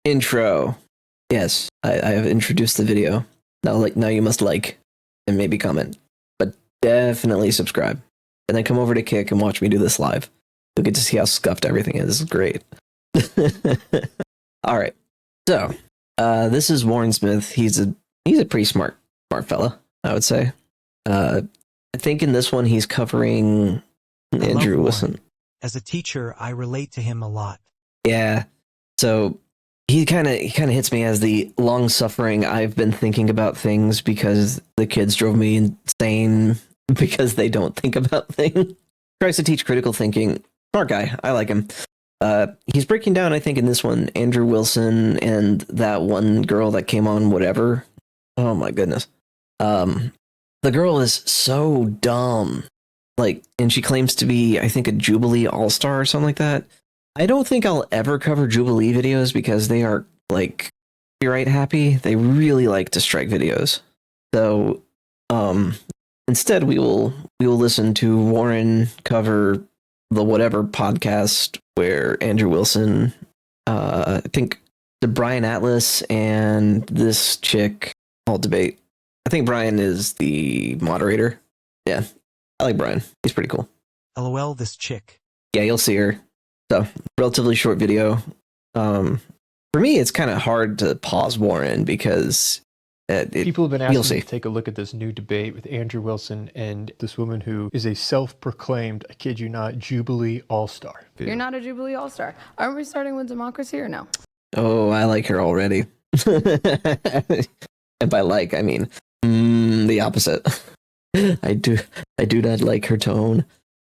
intro. Yes, I have introduced the video. Now you must like and maybe comment, but definitely subscribe. And then come over to Kick and watch me do this live. You'll get to see how scuffed everything is. This is great. All right. So, this is Warren Smith. He's a pretty smart fella, I would say. I think in this one he's covering Andrew Wilson. As a teacher, I relate to him a lot. Yeah. So he kind of hits me as the long-suffering I've been thinking about things because the kids drove me insane because they don't think about things. Tries to teach critical thinking. Smart guy. I like him. He's breaking down, I think, in this one, Andrew Wilson and that one girl that came on whatever. Oh my goodness. The girl is so dumb. And she claims to be, I think, a Jubilee All-Star or something like that. I don't think I'll ever cover Jubilee videos because they are, copyright happy. They really like to strike videos. So, instead we will listen to Warren cover the whatever podcast where Andrew Wilson, I think the Brian Atlas and this chick all debate. I think Brian is the moderator. Yeah, I like Brian. He's pretty cool. LOL, this chick. Yeah, you'll see her. So, relatively short video. For me, it's kind of hard to pause Warren because people have been asking me to take a look at this new debate with Andrew Wilson and this woman who is a self-proclaimed, I kid you not, Jubilee All-Star. You're not a Jubilee All-Star. Aren't we starting with democracy or no? Oh, I like her already. And by I mean the opposite. I do not like her tone.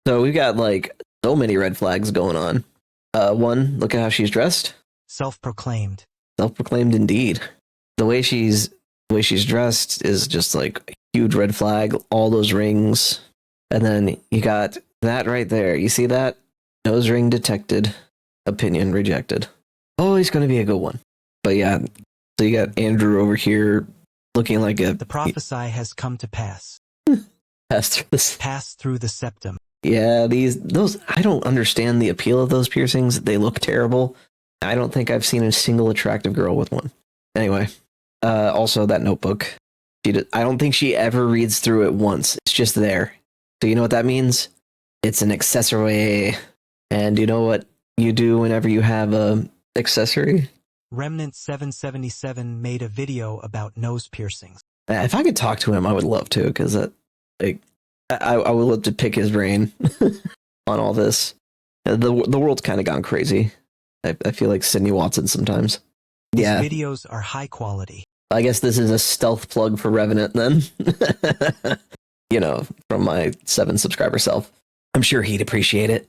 So we've got so many red flags going on. One, look at how she's dressed. Self-proclaimed. Self-proclaimed indeed. The way she's dressed is just a huge red flag. All those rings. And then you got that right there. You see that? Nose ring detected. Opinion rejected. Always going to be a good one. But yeah, so you got Andrew over here looking like a... The prophesy has come to pass. Pass through the septum. Yeah, those I don't understand the appeal of those piercings. They look terrible. I don't think I've seen a single attractive girl with one. Anyway, also that notebook. I don't think she ever reads through it once. It's just there. So you know what that means? It's an accessory. And you know what you do whenever you have a accessory? Remnant 777 made a video about nose piercings. If I could talk to him, I would love to, because I would love to pick his brain on all this. The world's kind of gone crazy. I feel like Sydney Watson sometimes. Yeah. These videos are high quality. I guess this is a stealth plug for Revenant then. From my 7 subscriber self. I'm sure he'd appreciate it.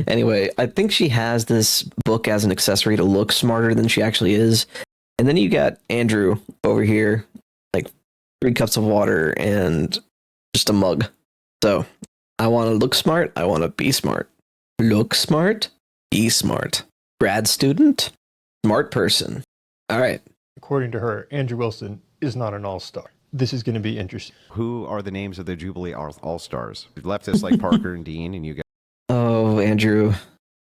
Anyway, I think she has this book as an accessory to look smarter than she actually is. And then you got Andrew over here, 3 cups of water and just a mug. So I want to look smart. I want to be smart. Look smart. Be smart. Grad student. Smart person. All right. According to her, Andrew Wilson is not an all-star. This is going to be interesting. Who are the names of the Jubilee All-Stars? You've left us Parker and Dean, and you got... Oh, Andrew,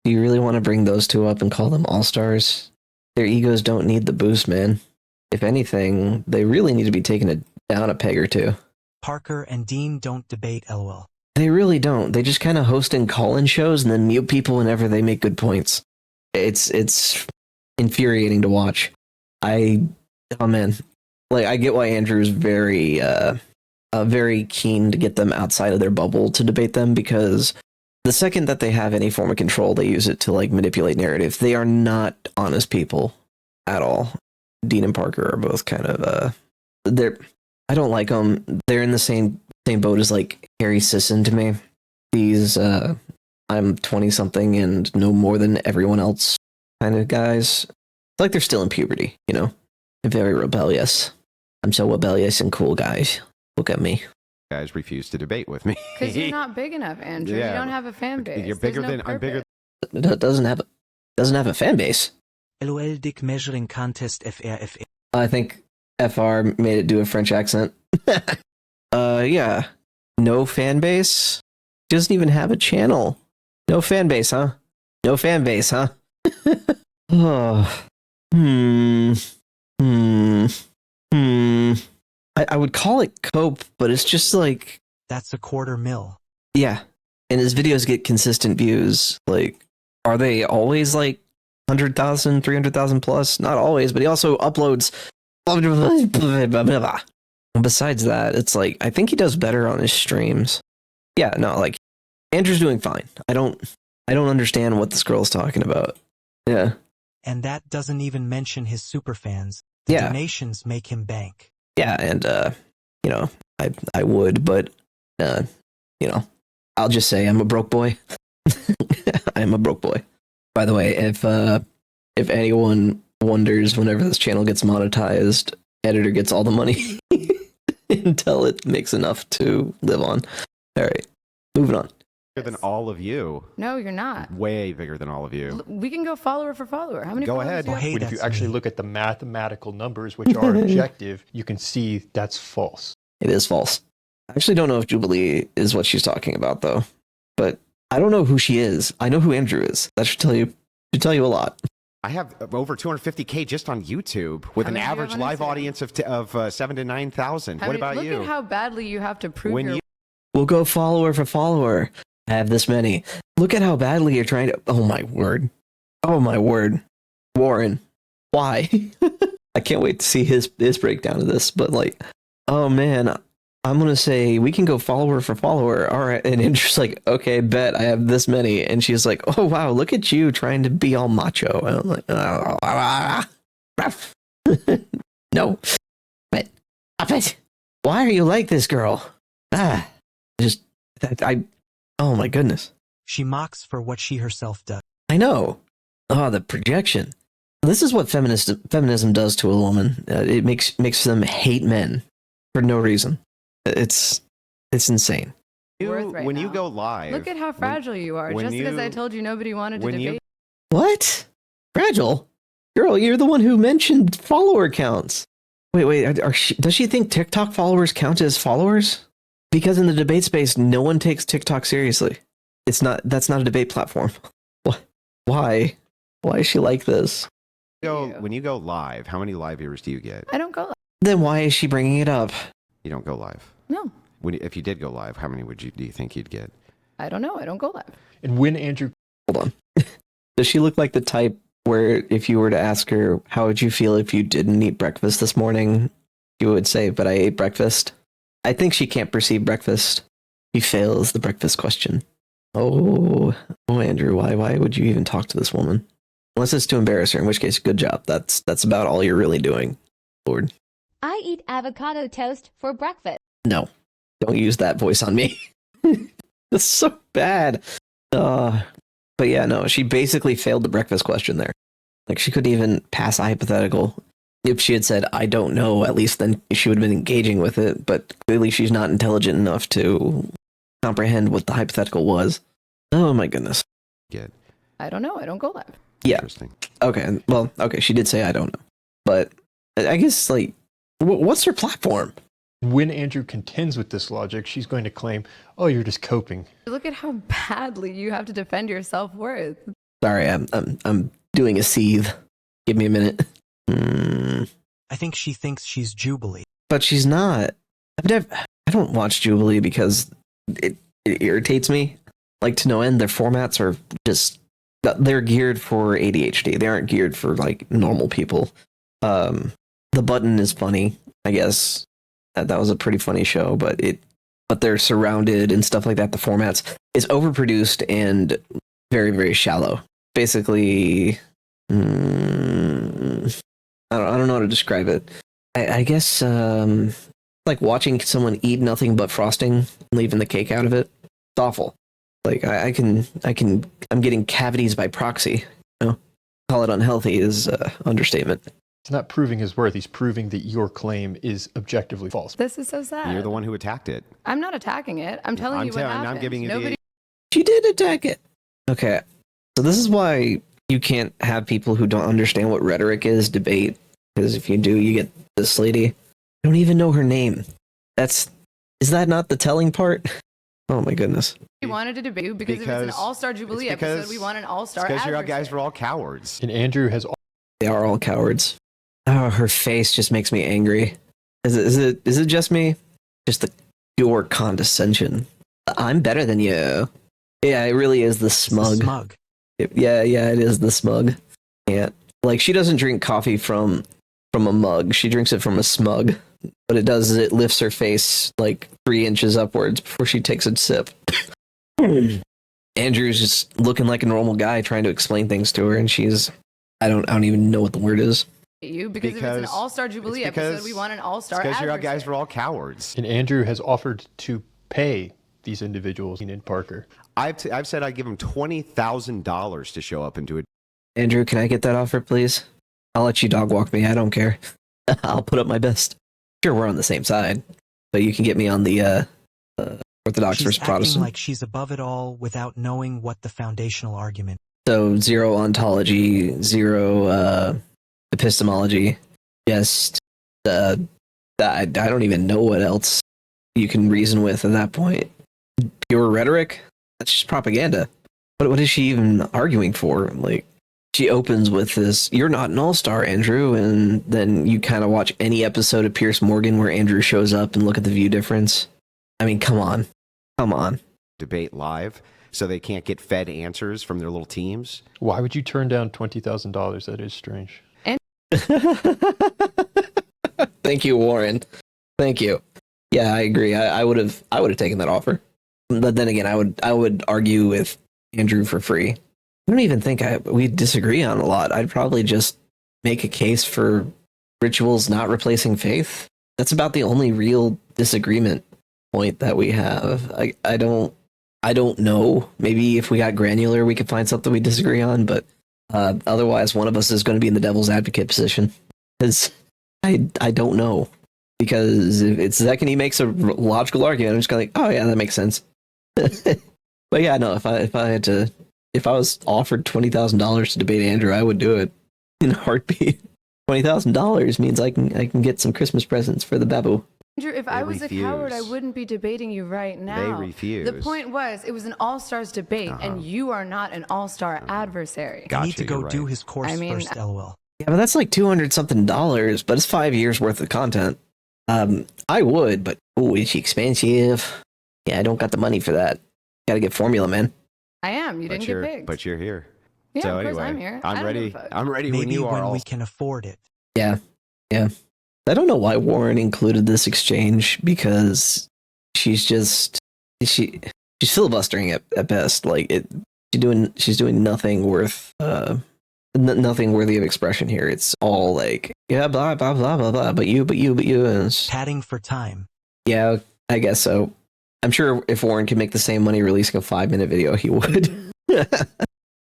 do you really want to bring those 2 up and call them all-stars? Their egos don't need the boost, man. If anything, they really need to be taken down a peg or 2. Parker and Dean don't debate, LOL. They really don't. They just kind of host in call-in shows and then mute people whenever they make good points. It's infuriating to watch. Oh man. I get why Andrew's very keen to get them outside of their bubble to debate them, because the second that they have any form of control, they use it to manipulate narrative. They are not honest people at all. Dean and Parker are both kind of I don't like them. They're in the same boat as Harry Sisson to me. These I'm 20 something and know more than everyone else kind of guys. It's they're still in puberty, very rebellious. I'm so rebellious and cool, guys. Look at me. Guys refuse to debate with me. Because you're not big enough, Andrew. Yeah. You don't have a fan base. You're bigger than I'm bigger. It doesn't have a fan base. LOL dick measuring contest FRFR. I think FR made it do a French accent. Yeah. No fan base? Doesn't even have a channel. No fan base, huh? No fan base, huh? Oh, hmm, hmm, hmm. I would call it cope, but it's just like, That's $250,000. yeah. And his videos get consistent views. Like, are they always like 100,000, 300,000 plus? Not always, but he also uploads. Besides that, it's like, I think he does better on his streams. Yeah, no, like, Andrew's doing fine. I don't understand what this girl's talking about. Yeah. And that doesn't even mention his superfans. The Yeah. donations make him bank. Yeah, and you know, I would, but you know, I'll just say I'm a broke boy. I'm a broke boy. By the way, if anyone wonders, whenever this channel gets monetized, editor gets all the money until it makes enough to live on. All right, moving on. Bigger than all of you. No, you're not. Way bigger than all of you. We can go follower for follower. How many Go followers ahead. do you have? Hey, But if you that's actually me. look at the mathematical numbers, which are objective, you can see that's false. It is false. I actually don't know if Jubilee is what she's talking about, though. But I don't know who she is. I know who Andrew is. That should tell you a lot. I have over 250K just on YouTube with How an many do you have average on live Instagram? audience of 7,000 to 9,000. What about Look you? at how badly you have to prove your We'll go follower for follower. I have this many. Look at how badly you're trying to. Oh my word. Oh my word. Warren, why? I can't wait to see his breakdown of this. But like, oh man, I'm gonna say we can go follower for follower. All right, and Andrew's like, okay, bet I have this many, and she's like, oh wow, look at you trying to be all macho. And I'm like, no, but stop it. Why are you like this girl? Just I. Oh my goodness. She mocks for what she herself does. I know. Oh, the projection. This is what feminism does to a woman. It makes them hate men for no reason. It's insane. worth right when now. you go live, Look at how fragile you are. when Just because I you- told you nobody wanted to when you- debate. What? Fragile? Girl, you're the one who mentioned follower counts. Wait. Does she think TikTok followers count as followers? Because in the debate space, no one takes TikTok seriously. That's not a debate platform. Why? Why is she like this? when you go live, how many live viewers do you get? I don't go live. Then why is she bringing it up? You don't go live. No, If you did go live, how many do you think you'd get? I don't know. I don't go live. And when Andrew Hold on. Does she look like the type where if you were to ask her, how would you feel if you didn't eat breakfast this morning? You would say, but I ate breakfast. I think she can't perceive breakfast. She fails the breakfast question. Oh, Andrew, why would you even talk to this woman? Unless it's to embarrass her, in which case, good job. That's about all you're really doing, Lord. I eat avocado toast for breakfast. No, don't use that voice on me. That's so bad. But yeah, no, she basically failed the breakfast question there. Like, she couldn't even pass a hypothetical. If she had said, I don't know, at least then she would have been engaging with it. But clearly she's not intelligent enough to comprehend what the hypothetical was. Oh my goodness. Get I don't know. I don't go live. Yeah. Interesting. Okay. Well, okay. She did say, I don't know. But I guess, like, what's her platform? when Andrew contends with this logic, she's going to claim, "Oh, you're just coping." Look at how badly you have to defend your self-worth. Sorry, I'm doing a seethe. Give me a minute. I think she thinks she's Jubilee. But she's not. I don't watch Jubilee because it irritates me. Like, to no end, their formats are just, they're geared for ADHD. They aren't geared for, like, normal people. The Button is funny, I guess. That was a pretty funny show, but they're surrounded and stuff like that. The formats is overproduced and very, very shallow. Basically, I don't know how to describe it. I guess like watching someone eat nothing but frosting and leaving the cake out of it. It's awful. Like I'm getting cavities by proxy. You know? Call it unhealthy is understatement. He's not proving his worth. He's proving that your claim is objectively false. This is so sad. You're the one who attacked it. I'm not attacking it. I'm telling you what happened. I'm giving you Nobody She did attack it. Okay, so this is why you can't have people who don't understand what rhetoric is debate, because if you do, you get this lady. I don't even know her name. Is that not the telling part? Oh my goodness. We wanted to debate you because if it's an all-star Jubilee episode, we want an all-star because you adversary. guys were all cowards. And Andrew has They are all cowards. Oh, her face just makes me angry. Is it just me? Just the pure condescension. I'm better than you. Yeah, it really is the smug. Smug. Yeah, it is the smug. Yeah, like she doesn't drink coffee from a mug. She drinks it from a smug. But it does, it lifts her face like 3 inches upwards before she takes a sip. Andrew's just looking like a normal guy trying to explain things to her, and she's I don't even know what the word is. You because if it's an all-star Jubilee episode, we want an all-star because adversary. you guys were all cowards. And Andrew has offered to pay these individuals in Parker. I've said I'd give him $20,000 to show up and do it. Andrew, can I get that offer, please? I'll let you dog walk me. I don't care. I'll put up my best. Sure, we're on the same side, but you can get me on the Orthodox She's versus acting Protestant. like she's above it all without knowing what the foundational argument. So 0 ontology, 0 epistemology. Just I don't even know what else you can reason with at that point. Pure rhetoric. That's just propaganda. What is she even arguing for? Like, she opens with this, "You're not an all-star, Andrew," and then you kind of watch any episode of Pierce Morgan where Andrew shows up and look at the view difference. I mean, come on. Debate live, so they can't get fed answers from their little teams. Why would you turn down $20,000? That is strange. Thank you, Warren. Thank you. Yeah, I agree. I would have taken that offer. But then again, I would argue with Andrew for free. I don't even think we disagree on a lot. I'd probably just make a case for rituals not replacing faith. That's about the only real disagreement point that we have. I don't know. Maybe if we got granular, we could find something we disagree on. But otherwise, one of us is going to be in the devil's advocate position. Because I don't know. Because if it's Zek and he makes a logical argument, I'm just going to like, oh yeah, that makes sense. But yeah, no. If I was offered $20,000 to debate Andrew, I would do it in a heartbeat. $20,000 means I can get some Christmas presents for the babu. Andrew, if I was a coward, I wouldn't be debating you right now. They refuse. The point was, it was an all-stars debate, and you are not an all-star adversary. I need to go do his course first, lol. Yeah, but that's like $200-something, but it's 5 years worth of content. I would, but it's expensive. Yeah, I don't got the money for that. Gotta get formula, man. I am. You didn't get picked. But you're here. Yeah, so of course anyway, I'm here. I'm ready. I'm ready Maybe when you are. we can afford it. Yeah. I don't know why Warren included this exchange because she's filibustering at best. Like she's doing nothing worth nothing worthy of expression here. It's all like blah blah blah blah blah. But you. And padding for time. Yeah, I guess so. I'm sure if Warren could make the same money releasing a 5-minute video, he would.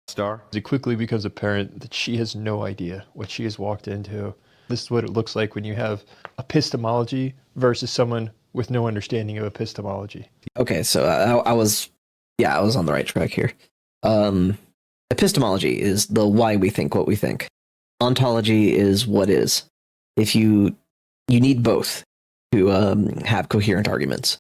Star. It quickly becomes apparent that she has no idea what she has walked into. This is what it looks like when you have epistemology versus someone with no understanding of epistemology. Okay, so I was on the right track here. Epistemology is the why we think what we think. Ontology is what is. If you need both to have coherent arguments.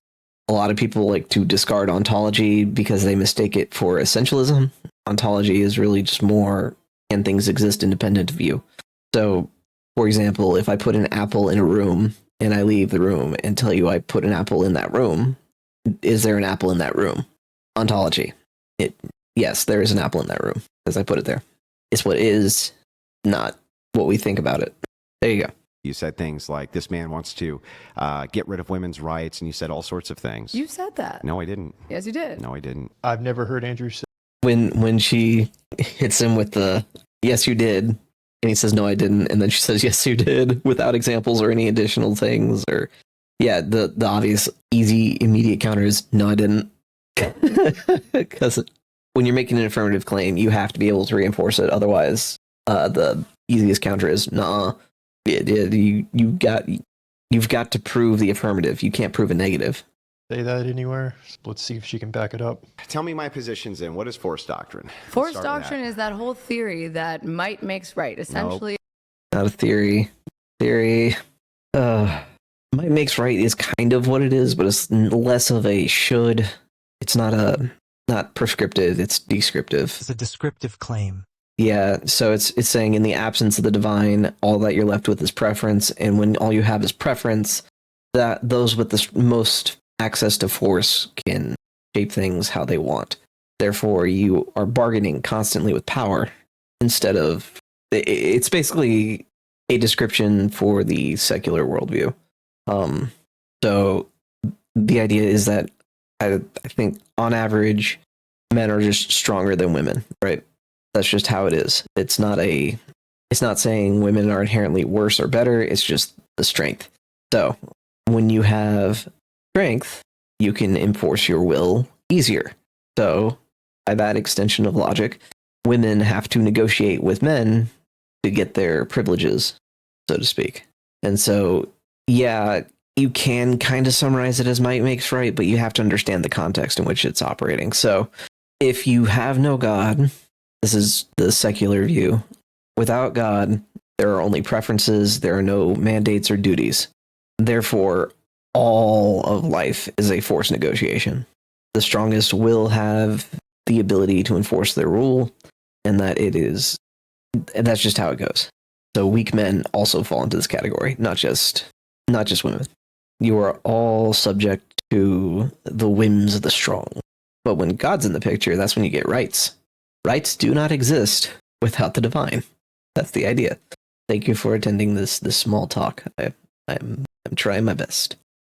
A lot of people like to discard ontology because they mistake it for essentialism. Ontology is really just more, can things exist independent of you? So, for example, if I put an apple in a room and I leave the room and tell you I put an apple in that room, is there an apple in that room? Ontology. Yes, there is an apple in that room because I put it there. It's what is, not what we think about it. There you go. You said things like, this man wants to get rid of women's rights, and you said all sorts of things. You said that. No, I didn't. Yes, you did. No, I didn't. I've never heard Andrew say. When she hits him with the, yes, you did, and he says, no, I didn't, and then she says, yes, you did, without examples or any additional things, or, yeah, the obvious, easy, immediate counter is, no, I didn't. Because when you're making an affirmative claim, you have to be able to reinforce it, otherwise, the easiest counter is, nah. You've got to prove the affirmative. You can't prove a negative. Say that anywhere. Let's see if she can back it up. Tell me my positions in. What is force doctrine? Force doctrine is that whole theory that might makes right. Essentially, not a theory. Might makes right is kind of what it is, but it's less of a should. it's not prescriptive, it's descriptive. It's a descriptive claim. Yeah, so it's saying in the absence of the divine, all that you're left with is preference, and when all you have is preference, that those with the most access to force can shape things how they want. Therefore, you are bargaining constantly with power instead of. It's basically a description for the secular worldview. So the idea is that I think on average, men are just stronger than women, right? That's just how it is. It's not saying women are inherently worse or better. It's just the strength. So when you have strength, you can enforce your will easier. So by that extension of logic, women have to negotiate with men to get their privileges, so to speak. And so, yeah, you can kind of summarize it as might makes right, but you have to understand the context in which it's operating. So if you have no God, this is the secular view. Without God, there are only preferences, there are no mandates or duties. Therefore, all of life is a forced negotiation. The strongest will have the ability to enforce their rule, and that's just how it goes. So weak men also fall into this category, not just women. You are all subject to the whims of the strong. But when God's in the picture, that's when you get rights. Rights do not exist without the divine. That's the idea. Thank you for attending this small talk. I'm trying my best.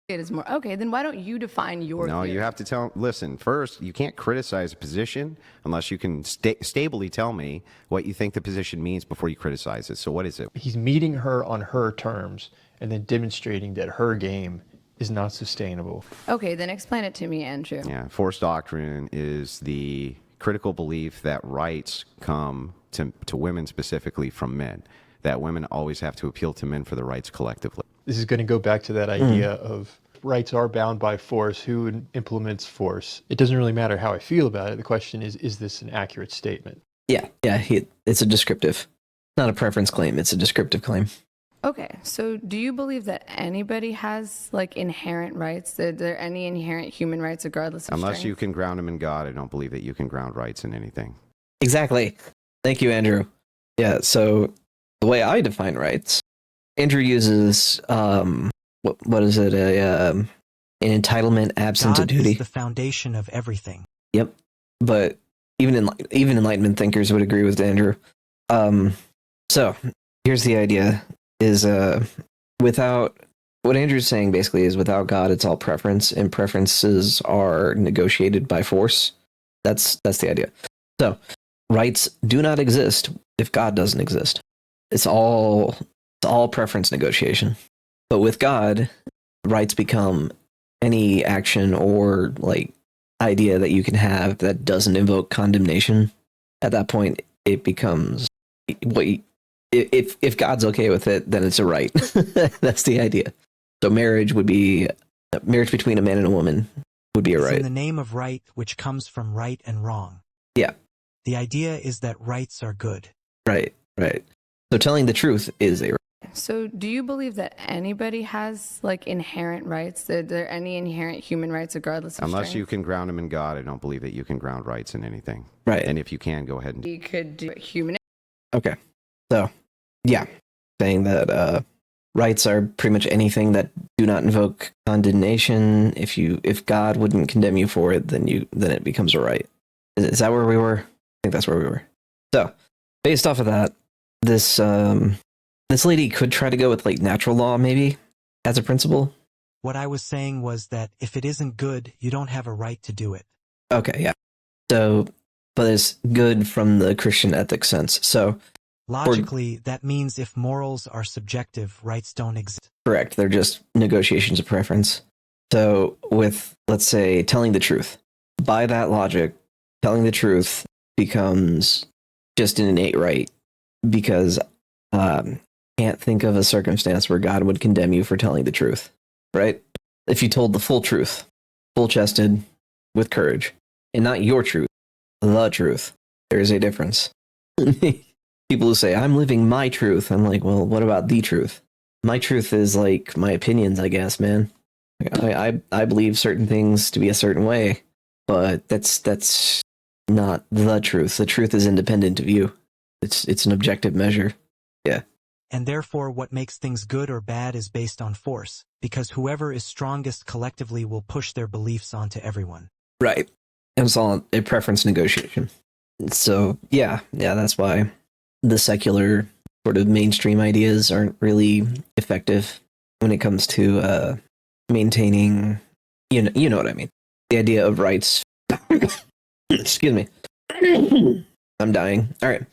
It is more. Okay, then why don't you define your No, theory? you have to listen, first, you can't criticize a position unless you can stably tell me what you think the position means before you criticize it. So what is it? He's meeting her on her terms and then demonstrating that her game is not sustainable. Okay, then explain it to me, Andrew. Yeah, force doctrine is the critical belief that rights come to women specifically from men, that women always have to appeal to men for the rights collectively. This is going to go back to that idea of rights are bound by force. Who implements force? It doesn't really matter how I feel about it. The question is this an accurate statement? Yeah, it's a descriptive, not a preference claim. It's a descriptive claim. Okay, so do you believe that anybody has like inherent rights? That there are any inherent human rights regardless of Unless strength? you can ground them in God, I don't believe that you can ground rights in anything. Exactly. Thank you, Andrew. Yeah, so the way I define rights, Andrew uses what is it? An entitlement absent God of duty. is the foundation of everything. Yep. But even Enlightenment thinkers would agree with Andrew. So here's the idea: is without what Andrew's saying basically is without God, it's all preference, and preferences are negotiated by force. That's the idea. So rights do not exist if God doesn't exist. It's all preference negotiation. But with God, rights become any action or like idea that you can have that doesn't invoke condemnation. At that point, it becomes if God's okay with it, then it's a right. That's the idea. So marriage between a man and a woman would be a It's right. in the name of right, which comes from right and wrong. Yeah. The idea is that rights are good. Right. So telling the truth is a right. So do you believe that anybody has like inherent rights? That there are any inherent human rights regardless of Unless strength? you can ground them in God, I don't believe that you can ground rights in anything. Right. And if you can, go ahead and We could do human. Okay. So, yeah, saying that rights are pretty much anything that do not invoke condemnation. If God wouldn't condemn you for it, then it becomes a right. Is that where we were? I think that's where we were. So, based off of that, this lady could try to go with like natural law maybe as a principle. What I was saying was that if it isn't good, you don't have a right to do it. Okay, yeah. So, but it's good from the Christian ethics sense. So, Logically, that means if morals are subjective, rights don't exist. correct. They're just negotiations of preference. So with, let's say, telling the truth, by that logic, telling the truth becomes just an innate right because can't think of a circumstance where God would condemn you for telling the truth, right? If you told the full truth, full-chested, with courage, and not your truth, the truth, there is a difference. People who say, I'm living my truth, I'm like, well, what about the truth? My truth is like my opinions, I guess, man. I believe certain things to be a certain way. but that's not the truth. The truth is independent of you. It's an objective measure. Yeah. And therefore what makes things good or bad is based on force, because whoever is strongest collectively will push their beliefs onto everyone. Right. It's all a preference negotiation. So yeah, that's why the secular sort of mainstream ideas aren't really effective when it comes to maintaining, you know what I mean. The idea of rights. Excuse me. I'm dying. All right.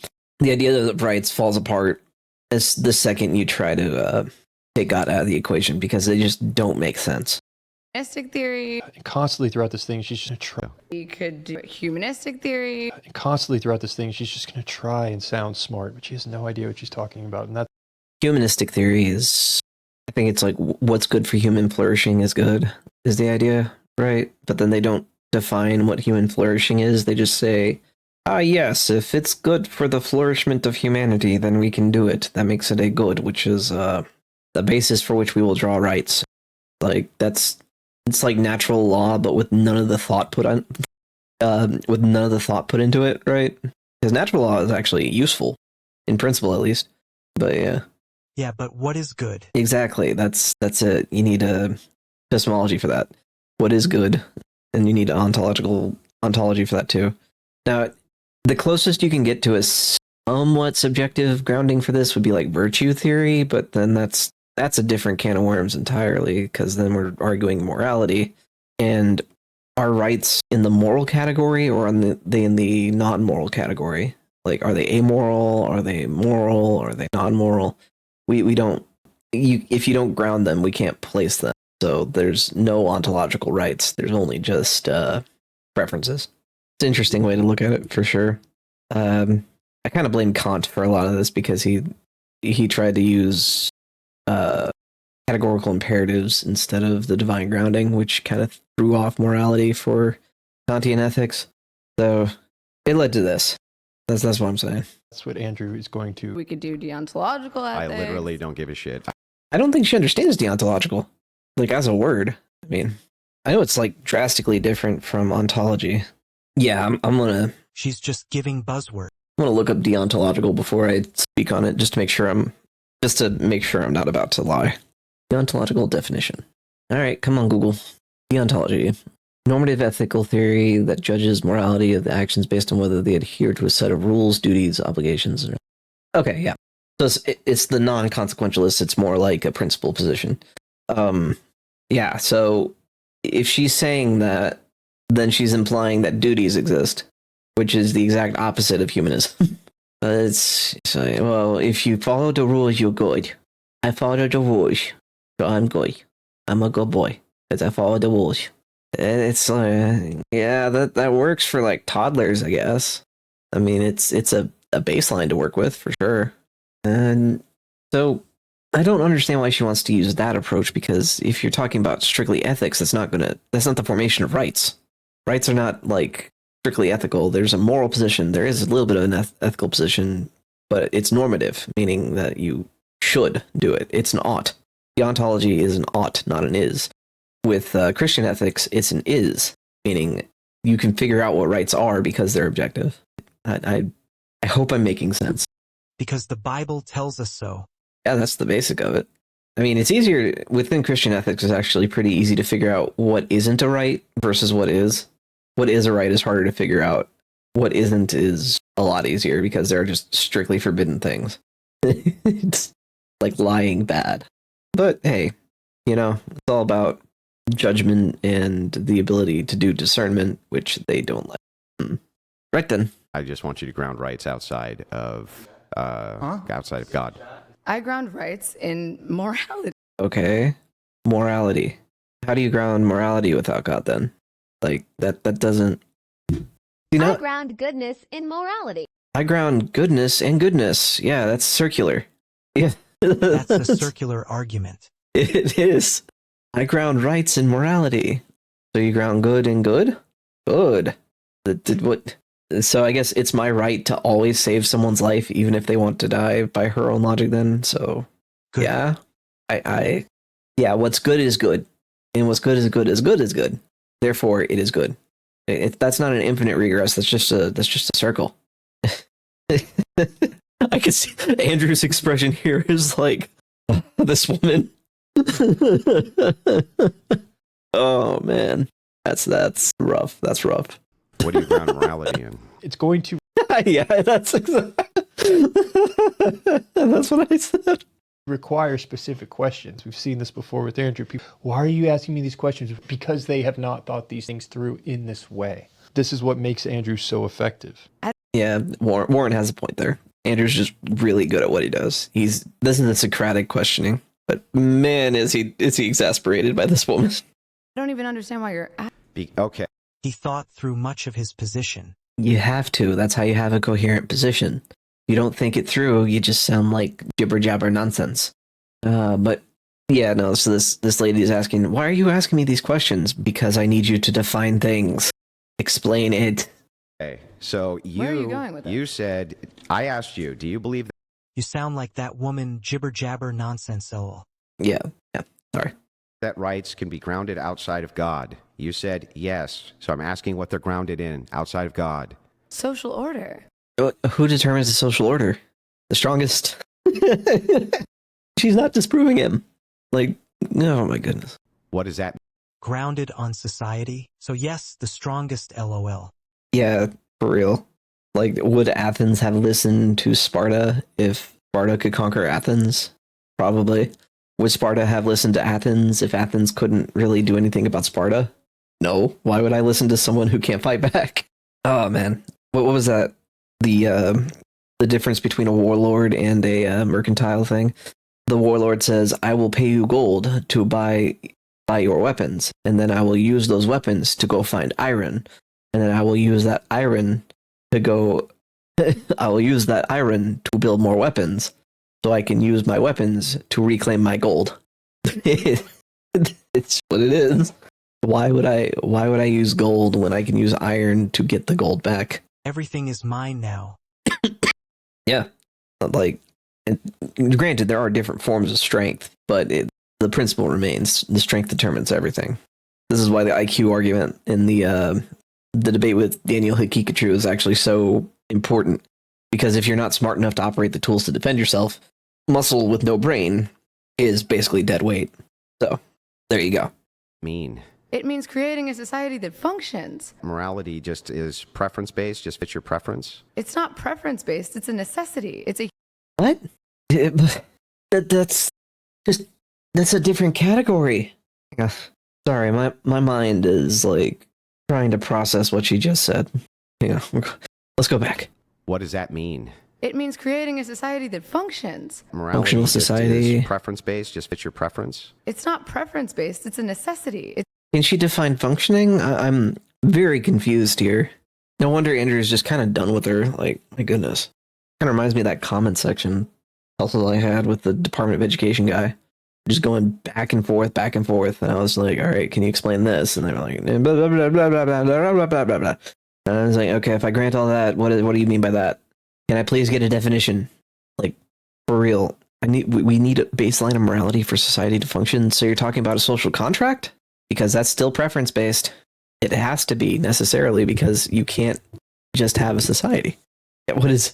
The idea of rights falls apart as the second you try to take God out of the equation because they just don't make sense. Humanistic theory. And constantly throughout this thing, she's just going to try. You could do humanistic theory. And constantly throughout this thing, she's just going to try and sound smart, but she has no idea what she's talking about. And that's Humanistic theory is, I think it's like what's good for human flourishing is good, is the idea, right? But then they don't define what human flourishing is. They just say, yes, if it's good for the flourishment of humanity, then we can do it. That makes it a good, which is the basis for which we will draw rights. Like it's like natural law, but with none of the thought put on, with none of the thought put into it, right? Because natural law is actually useful, in principle at least. But yeah. Yeah, but what is good? Exactly. That's it. You need a epistemology for that. What is good? And you need ontology for that too. Now, the closest you can get to a somewhat subjective grounding for this would be like virtue theory, but then that's a different can of worms entirely, because then we're arguing morality. And are rights in the moral category or in the non-moral category? Like, are they amoral? Are they moral? Are they non-moral? We don't. If you don't ground them, we can't place them. So there's no ontological rights. There's only just preferences. It's an interesting way to look at it, for sure. I kind of blame Kant for a lot of this because he tried to use categorical imperatives instead of the divine grounding, which kind of threw off morality for Kantian ethics. So it led to this. That's what I'm saying. That's what Andrew is going to. We could do deontological I ethics. literally don't give a shit. I don't think she understands deontological, like as a word. I mean, I know it's like drastically different from ontology. Yeah, I'm gonna She's just giving buzzwords. look up deontological before I speak on it, just to make sure I'm not about to lie. Deontological definition. All right, come on, Google. Deontology. Normative ethical theory that judges morality of the actions based on whether they adhere to a set of rules, duties, obligations. Okay, yeah. So it's the non-consequentialist. It's more like a principle position. Yeah. So if she's saying that, then she's implying that duties exist, which is the exact opposite of humanism. Well, if you follow the rules, you're good. I follow the rules, so I'm good. I'm a good boy because I follow the rules. And it's yeah, that works for like toddlers, I guess. I mean, it's a baseline to work with for sure. And so I don't understand why she wants to use that approach, because if you're talking about strictly ethics, that's not the formation of rights. Rights are not like strictly ethical. There's a moral position. There is a little bit of an ethical position, but it's normative, meaning that you should do it. It's an ought. Deontology is an ought, not an is. With Christian ethics, it's an is, meaning you can figure out what rights are because they're objective. I hope I'm making sense. Because the Bible tells us so. Yeah, that's the basic of it. I mean, it's easier within Christian ethics. It's actually pretty easy to figure out what isn't a right versus what is. What is a right is harder to figure out. What isn't is a lot easier because they're just strictly forbidden things. It's like lying bad. But hey, it's all about judgment and the ability to do discernment, which they don't like. Right then. I just want you to ground rights outside of God. I ground rights in morality. Okay. Morality. How do you ground morality without God then? Like that doesn't. I ground goodness in morality. I ground goodness and goodness. Yeah, that's circular. Yeah. That's a circular argument. It is. I ground rights in morality. So you ground good in good? Good. What? So I guess it's my right to always save someone's life, even if they want to die, by her own logic then. So Good. yeah. Yeah, what's good is good. And what's good is good is good is good. Therefore, it is good. That's not an infinite regress. That's just a circle. I can see Andrew's expression here is like, this woman. Oh man, that's rough. That's rough. What do you ground morality in? It's going to Yeah, that's what I said. require specific questions. We've seen this before with Andrew. People, why are you asking me these questions? Because they have not thought these things through in this way. This is what makes Andrew so effective. Yeah, Warren has a point there. Andrew's just really good at what he does. This is the Socratic questioning, but man, is he exasperated by this woman. I don't even understand why you're. Okay. He thought through much of his position. You have to. That's how you have a coherent position. You don't think it through, you just sound like jibber jabber nonsense. But yeah, no. So this lady is asking, why are you asking me these questions? Because I need you to define things. Explain it. Okay. So Where are you going with it? you said, I asked you, do you believe You sound like that woman jibber jabber nonsense lol. Yeah. Sorry. that rights can be grounded outside of God? You said yes. So I'm asking what they're grounded in outside of God. Social order. Who determines the social order? The strongest. She's not disproving him. Like, oh my goodness. What does that mean? Grounded on society. So yes, the strongest lol. Yeah, for real. Like, would Athens have listened to Sparta if Sparta could conquer Athens? Probably. Would Sparta have listened to Athens if Athens couldn't really do anything about Sparta? No. Why would I listen to someone who can't fight back? Oh man, what was that? The difference between a warlord and a mercantile thing. The warlord says, "I will pay you gold to buy your weapons, and then I will use those weapons to go find iron, and then I will use that iron to go. I will use that iron to build more weapons, so I can use my weapons to reclaim my gold." It's what it is. Why would I use gold when I can use iron to get the gold back? Everything is mine now. Yeah, like, and granted, there are different forms of strength, but the principle remains: the strength determines everything. This is why the IQ argument in the debate with Daniel Hikikachu is actually so important, because if you're not smart enough to operate the tools to defend yourself, muscle with no brain is basically dead weight. So there you go. Mean. It means creating a society that functions. Morality just is preference based, just fits your preference. It's not preference based, it's a necessity. It's a What? That's a different category. Sorry, my mind is like trying to process what she just said. Hang on, let's go back. What does that mean? It means creating a society that functions. Morality Functional just society. is preference based, just fits your preference. It's not preference based, it's a necessity. Can she define functioning? I'm very confused here. No wonder Andrew's just kind of done with her. Like, my goodness. Kind of reminds me of that comment section also I had with the Department of Education guy. Just going back and forth. And I was like, all right, can you explain this? And they were like, blah, blah, blah, blah, blah, blah, blah, blah, blah, blah. And I was like, okay, if I grant all that, what do you mean by that? Can I please get a definition? Like, for real. We need a baseline of morality for society to function. So you're talking about a social contract? Because that's still preference based. It has to be necessarily, because you can't just have a society. What is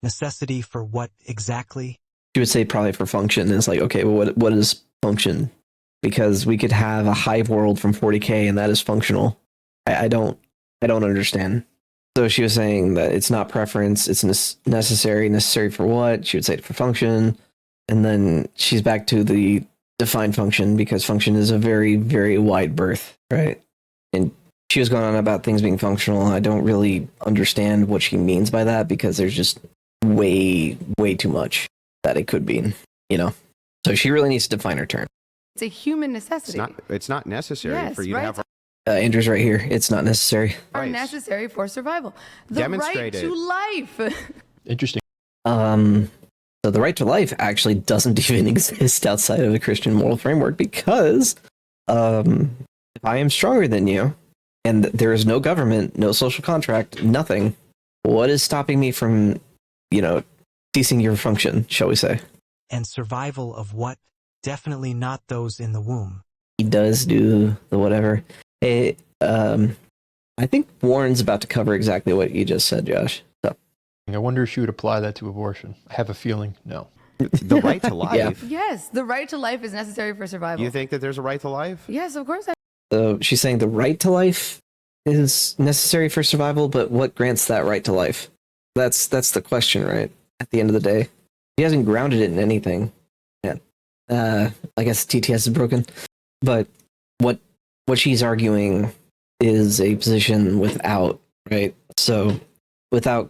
Necessity for what exactly? you would say probably for function? It's like, okay, well, what is function? Because we could have a hive world from 40K and that is functional. I don't understand. So she was saying that it's not preference, it's necessary for what? She would say it for function. And then she's back to the defined function, because function is a very, very wide berth, right? And she was going on about things being functional. I don't really understand what she means by that, because there's just way too much that it could mean, you know? So she really needs to define her term. It's a human necessity. It's not necessary Yes, for you right. to have. Andrew's right here. It's not necessary. Are Right. necessary for survival. The right Demonstrate to it. life. Interesting. So the right to life actually doesn't even exist outside of the Christian moral framework, because if I am stronger than you and there is no government, no social contract, nothing, what is stopping me from, ceasing your function, shall we say? And survival of what? Definitely not those in the womb. He does do the whatever. I think Warren's about to cover exactly what you just said, Josh. So I wonder if she would apply that to abortion. I have a feeling no. The right to life. Yes, the right to life is necessary for survival. You think that there's a right to life? Yes, of course. So she's saying the right to life is necessary for survival, but what grants that right to life? That's the question, right? At the end of the day, he hasn't grounded it in anything. Yeah, I guess TTS is broken, but what she's arguing is a position without, right? So without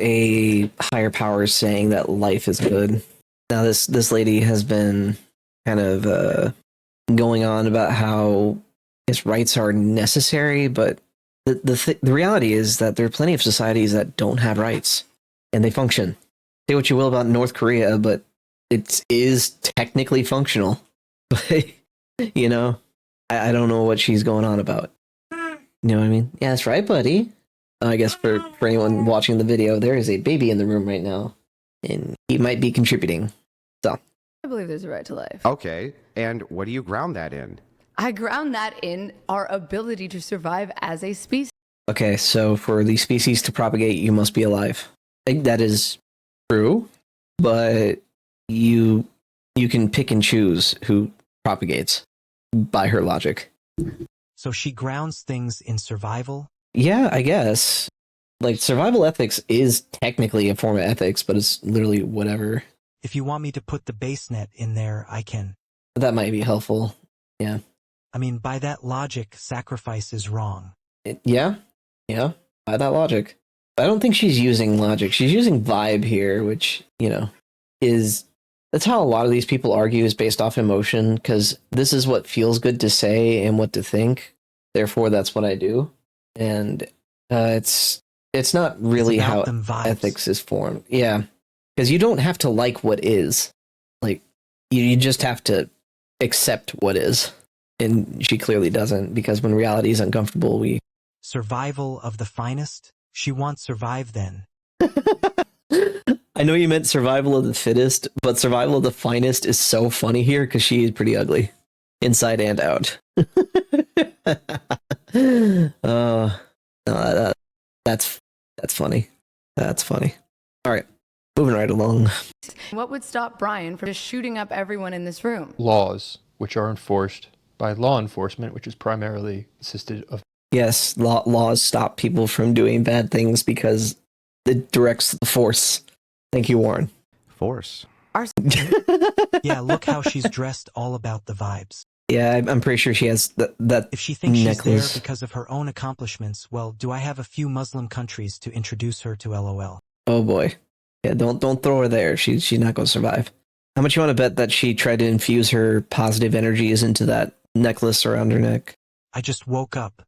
a higher power saying that life is good. Now this lady has been kind of going on about how his rights are necessary, but the reality is that there are plenty of societies that don't have rights and they function. Say what you will about North Korea, but it is technically functional. But you know, I don't know what she's going on about. You know what I mean? Yeah, that's right, buddy. I guess for anyone watching the video, there is a baby in the room right now, and he might be contributing. So I believe there's a right to life. Okay, and what do you ground that in? I ground that in our ability to survive as a species. okay, so for the species to propagate, you must be alive. I think that is true, but you can pick and choose who propagates by her logic. So she grounds things in survival? Yeah, I guess. Like, survival ethics is technically a form of ethics, but it's literally whatever. If you want me to put the base net in there, I can. That might be helpful. Yeah. I mean, by that logic, sacrifice is wrong. Yeah, by that logic. I don't think she's using logic. She's using vibe here, which, you know, that's how a lot of these people argue, is based off emotion, because this is what feels good to say and what to think. Therefore, that's what I do. And it's not really how ethics is formed. Yeah, because you don't have to like what is. Like, you just have to accept what is. And she clearly doesn't, because when reality is uncomfortable, we... Survival of the finest? She wants survive then. I know you meant survival of the fittest, but survival of the finest is so funny here because she is pretty ugly, inside and out. That's funny. That's funny. All right, moving right along. What would stop Brian from just shooting up everyone in this room? Laws, which are enforced by law enforcement, which is primarily consisted of... Yes, laws stop people from doing bad things because it directs the force. Thank you, Warren. Force. Yeah, look how she's dressed, all about the vibes. Yeah, I'm pretty sure she has that If she thinks necklace. she's there because of her own accomplishments, well, do I have a few Muslim countries to introduce her to LOL? Oh boy. Yeah, don't throw her there. She's not going to survive. How much you want to bet that she tried to infuse her positive energies into that necklace around her neck? I just woke up.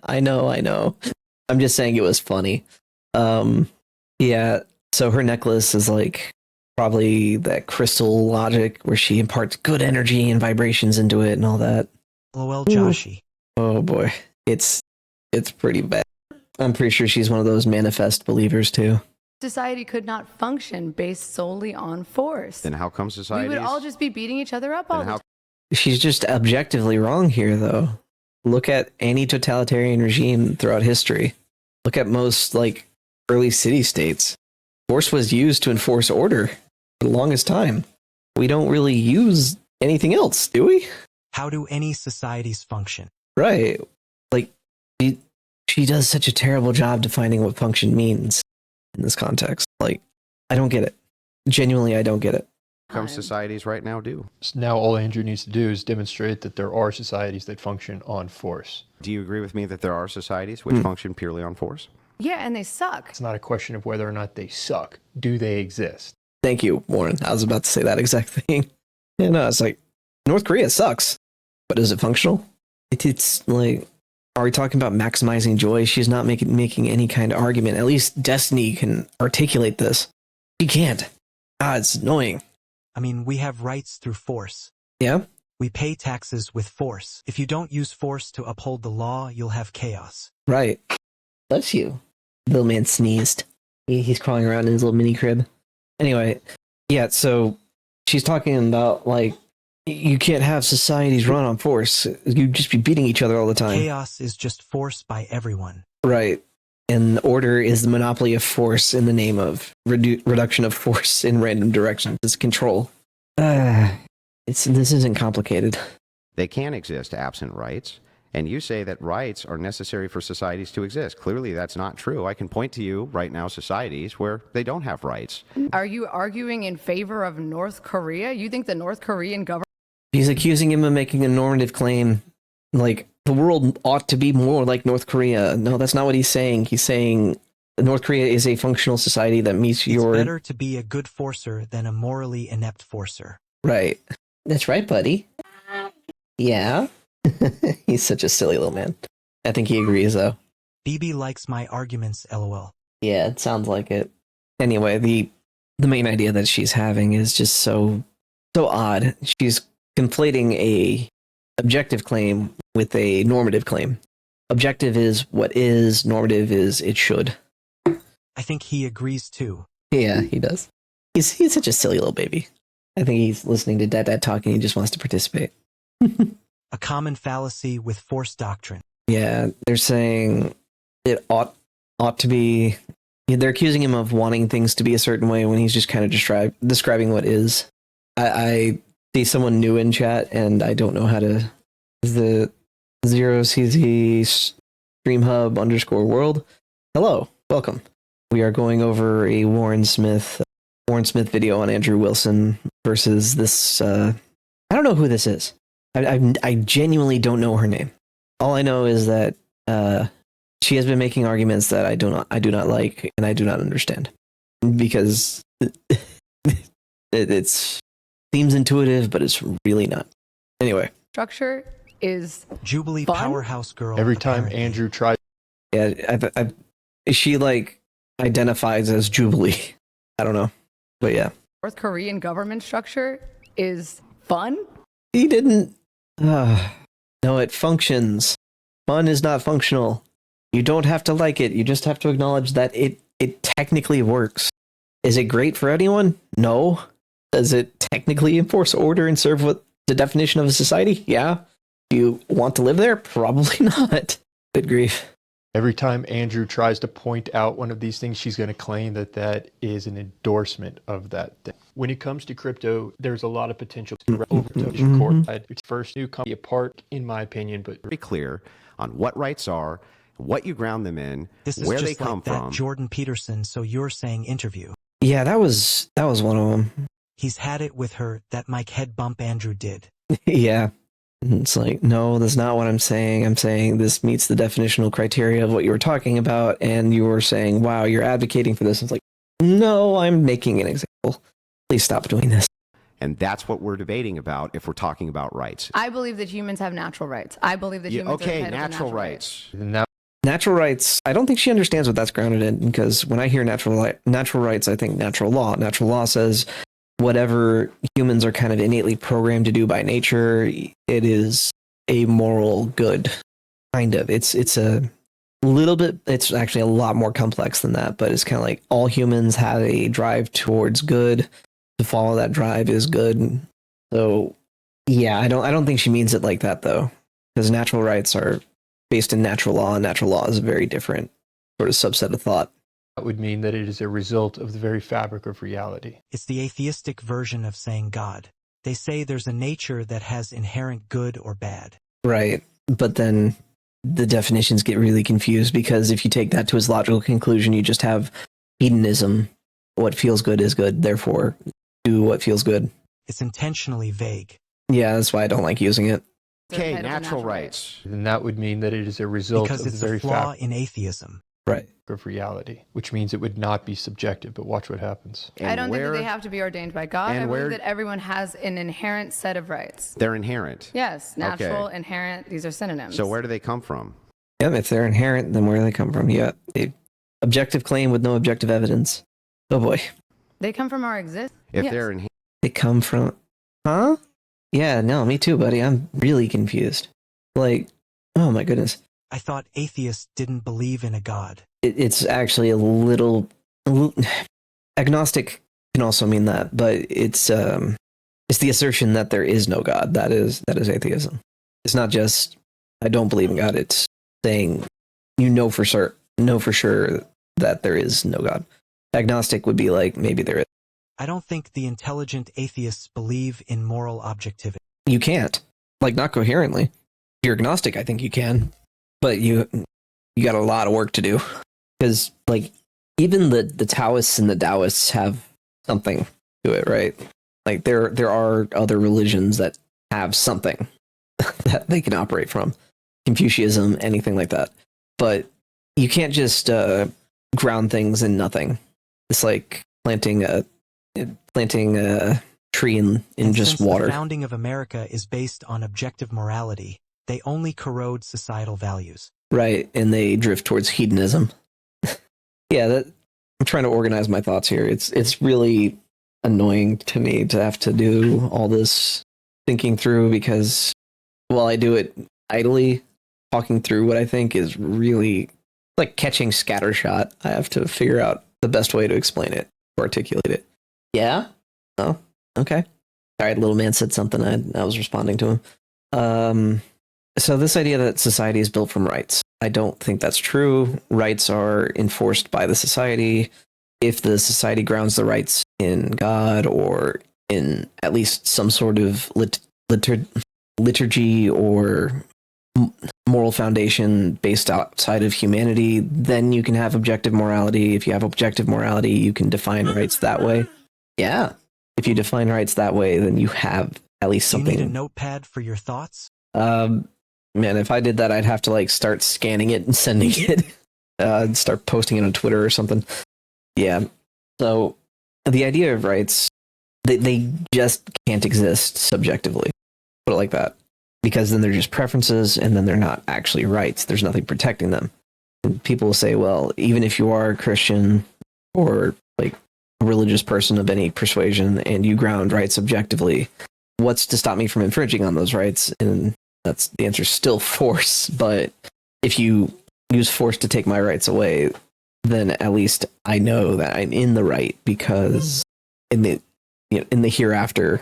I know. I'm just saying it was funny. Yeah, so her necklace is like probably that crystal logic where she imparts good energy and vibrations into it and all that. LOL, Joshi. Oh boy. It's pretty bad. I'm pretty sure she's one of those manifest believers too. Society could not function based solely on force. Then how come society? We would all just be beating each other up all the time. She's just objectively wrong here, though. Look at any totalitarian regime throughout history. Look at most, like, early city-states. Force was used to enforce order for the longest time. We don't really use anything else, do we? How do any societies function? Right. Like, she does such a terrible job defining what function means in this context. Like, I don't get it. Genuinely, I don't get it. Come societies right now do. So now all Andrew needs to do is demonstrate that there are societies that function on force. Do you agree with me that there are societies which function purely on force? Yeah, and they suck. It's not a question of whether or not they suck. Do they exist? Thank you, Warren. I was about to say that exact thing. Yeah, no, it's like, North Korea sucks. But is it functional? It's like, are we talking about maximizing joy? She's not making any kind of argument. At least Destiny can articulate this. She can't. Ah, it's annoying. I mean, we have rights through force. Yeah? We pay taxes with force. If you don't use force to uphold the law, you'll have chaos. Right. Bless you. Little man sneezed. He's crawling around in his little mini crib. Anyway, yeah, so she's talking about, like, You can't have societies run on force. You'd just be beating each other all the time. Chaos is just force by everyone. Right. And order is the monopoly of force in the name of reduction of force in random directions. It's control. This isn't complicated. They can exist absent rights. And you say that rights are necessary for societies to exist. Clearly, that's not true. I can point to you right now societies where they don't have rights. Are you arguing in favor of North Korea? You think the North Korean government? He's accusing him of making a normative claim, like the world ought to be more like North Korea. No, that's not what he's saying. He's saying North Korea is a functional society that meets your... It's better to be a good forcer than a morally inept forcer. Right. That's right, buddy. Yeah. He's such a silly little man. I think he agrees, though. BB likes my arguments, lol. Yeah, it sounds like it. Anyway, the main idea that she's having is just so odd. She's conflating a objective claim with a normative claim. Objective is what is, normative is it should. I think he agrees too. Yeah, he does. He's such a silly little baby. I think he's listening to Dad talk and he just wants to participate. A common fallacy with force doctrine. Yeah, they're saying it ought to be... They're accusing him of wanting things to be a certain way when he's just kind of describing what is. I see someone new in chat and I don't know how to... Is the 0CZ StreamHub_world? Hello, welcome. We are going over a Warren Smith video on Andrew Wilson versus this... I don't know who this is. I genuinely don't know her name. All I know is that she has been making arguments that I do not like and I do not understand because it seems intuitive, but it's really not. Anyway, Structure is Jubilee fun? powerhouse girl. Every time apparently. Andrew tries, yeah, she like identifies as Jubilee. I don't know, but yeah, North Korean government structure is fun. he didn't. No, it functions. Fun is not functional. You don't have to like it. You just have to acknowledge that it technically works. Is it great for anyone? No. Does it technically enforce order and serve what the definition of a society? Yeah. Do you want to live there? Probably not. Good grief. every time Andrew tries to point out one of these things, she's going to claim that that is an endorsement of that thing. When it comes to crypto, there's a lot of potential to overtouch court. It's first new company apart, in my opinion, but Very clear on what rights are, what you ground them in, This is where just they come like that from. Jordan Peterson, so you're saying interview. Yeah, that was one of them. He's had it with her, that Mike head bump Andrew did. Yeah. It's like, no, that's not what I'm saying. I'm saying this meets the definitional criteria of what you were talking about, and you were saying, wow, you're advocating for this. It's like, no, I'm making an example. Please stop doing this. And that's what we're debating about if we're talking about rights. I believe that humans have natural rights. I believe that humans are Okay, entitled to natural rights. now Natural rights, I don't think she understands what that's grounded in, because when I hear natural rights, I think natural law. Natural law says whatever humans are kind of innately programmed to do by nature, it is a moral good, kind of. It's a little bit, it's actually a lot more complex than that, but it's kind of like all humans have a drive towards good. To follow that drive is good. So yeah, I don't think she means it like that, though, because natural rights are based in natural law, and natural law is a very different sort of subset of thought. that would mean that it is a result of the very fabric of reality. It's the atheistic version of saying God. They say there's a nature that has inherent good or bad. Right. But then the definitions get really confused, because if you take that to its logical conclusion, you just have hedonism. What feels good is good, therefore do what feels good. It's intentionally vague. Yeah, that's why I don't like using it. Okay, Entitled to natural rights. And that would mean that it is a result Because of the it's very a flaw fabric in atheism. Right. of reality, which means it would not be subjective. But watch what happens. I And don't think that where they have to be ordained by God. and I where- believe that everyone has an inherent set of rights. They're inherent. Yes, natural, Okay. inherent, these are synonyms. So where do they come from? Yeah, if they're inherent, then where do they come from? Yeah. Objective claim with no objective evidence. Oh boy. They come from our existence. If Yes. they're inherent. They come from... Huh? Yeah, no, me too, buddy. I'm really confused. Like, oh my goodness. I thought atheists didn't believe in a God. It's actually a little... Agnostic can also mean that, but it's It's the assertion that there is no God. That is atheism. It's not just I don't believe in God. It's saying for sure that there is no God. Agnostic would be like maybe there is. I don't think the intelligent atheists believe in moral objectivity. You can't, like, not coherently. If you're agnostic, I think you can, but you got a lot of work to do, because like even the Taoists and the Taoists have something to it, right? Like there are other religions that have something that they can operate from, Confucianism, anything like that. But you can't just ground things in nothing. It's like planting a tree in And just since water. The founding of America is based on objective morality. They only corrode societal values. Right, and they drift towards hedonism. Yeah, I'm trying to organize my thoughts here. It's really annoying to me to have to do all this thinking through, because while I do it idly, talking through what I think is really like catching scattershot. I have to figure out the best way to explain it, articulate it. Yeah? Oh, okay. All right, little man said something. I was responding to him. So this idea that society is built from rights, I don't think that's true. Rights are enforced by the society. If the society grounds the rights in God or in at least some sort of liturgy or moral foundation based outside of humanity, then you can have objective morality. If you have objective morality, you can define rights that way. Yeah. If you define rights that way, then you have at least Do you something. need a notepad for your thoughts? Man, if I did that, I'd have to like start scanning it and sending it, and start posting it on Twitter or something. Yeah. So the idea of rights, they just can't exist subjectively. Put it like that, because then they're just preferences, and then they're not actually rights. There's nothing protecting them. And people will say, well, even if you are a Christian or like a religious person of any persuasion and you ground rights objectively, what's to stop me from infringing on those rights? And that's the answer is still force. But if you use force to take my rights away, then at least I know that I'm in the right, because in the hereafter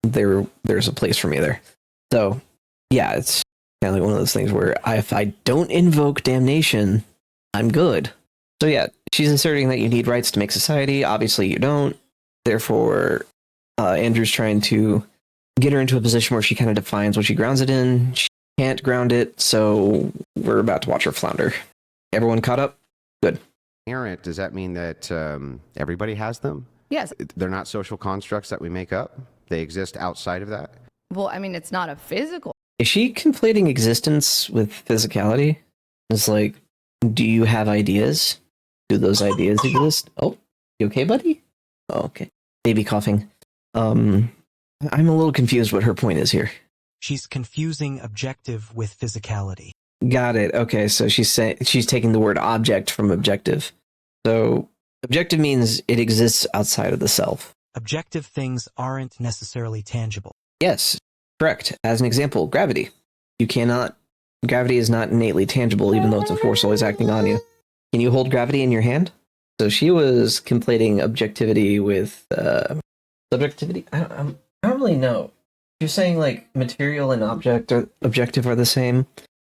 there's a place for me there. So yeah, it's kind of like one of those things where if I don't invoke damnation, I'm good. So yeah, she's asserting that you need rights to make society. Obviously you don't. Therefore, Andrew's trying to get her into a position where she kind of defines what she grounds it in. She can't ground it, so we're about to watch her flounder. Everyone caught up? Good. Incoherent, does that mean that everybody has them? Yes. They're not social constructs that we make up? They exist outside of that? Well, I mean, it's not a physical. Is she conflating existence with physicality? It's like, do you have ideas? Do those ideas exist? Oh, you okay, buddy? Oh, okay. Baby coughing. I'm a little confused what her point is here. She's confusing objective with physicality. Got it. Okay, so she's taking the word object from objective. So objective means it exists outside of the self. Objective things aren't necessarily tangible. Yes, correct. As an example, gravity. Gravity is not innately tangible, even though it's a force always acting on you. Can you hold gravity in your hand? So she was conflating objectivity with subjectivity. I don't really know. You're saying like material and objective are the same,